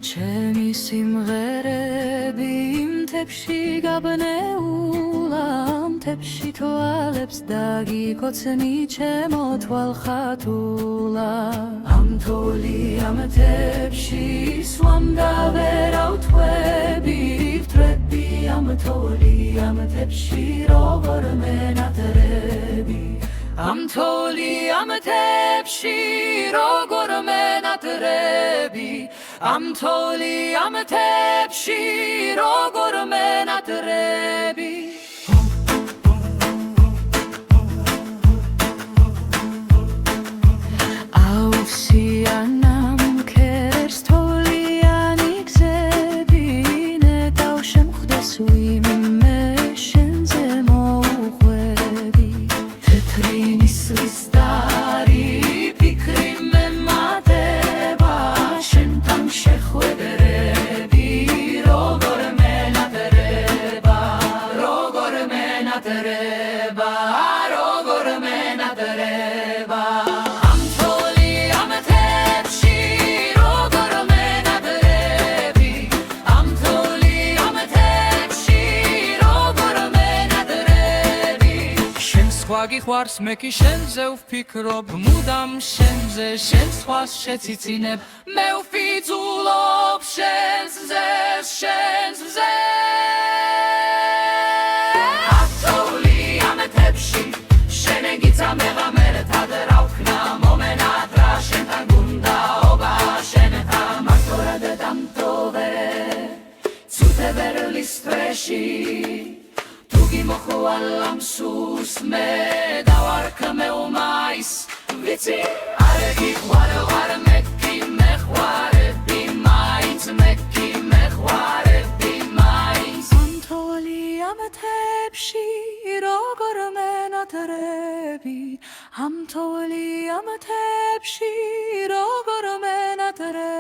ჩემი სიმღერები მთებში გაბნეულა მთებში თვალებს დაგიკოცნი ჩემო თვალხატულა ამ თოვლი ამ მთებში სვამ და ვერავთვები ვთვრები ამ თოვლი ამ მთებში როგორ მენატრები ამ თოვლი ამ მთებში როგორ მენატრები ამ თოვლი ამ მთებში როგორ მენატრები აუციანამ მქერს თოვლიანი გზები ნეტავ შემხვდეს ვინმე შენზე მოუხვები თეთრი ნისლის დარი ფიქრი მემატება შენთან შეხვედრები როგორ მენატრება როგორ მენატრება როგორ მენატრება გიყვარს მე კი შენზე ვფიქრობ მუდამ შენზე შენ სხვას შეციცინებ მე ვფიძულობ შენზე შენზე ამ თოვლი ამ მთებში შენ გიწამება მე ერთად რა ვქნა მომენატრა შენთან გუნდაობა შენთან მარტოდ დამტოვე ცუდე ვერლის თვეში მოხვალ სუს მე დავარქმე უმაის ვიცი არ გიყვარ მე კი მეხვარები მაინც მე კი მეხვარები მაინც ამ თოვლი ამ მთებში როგორ მენატრები ამ თოვლი ამ მთებში როგორ მენატრები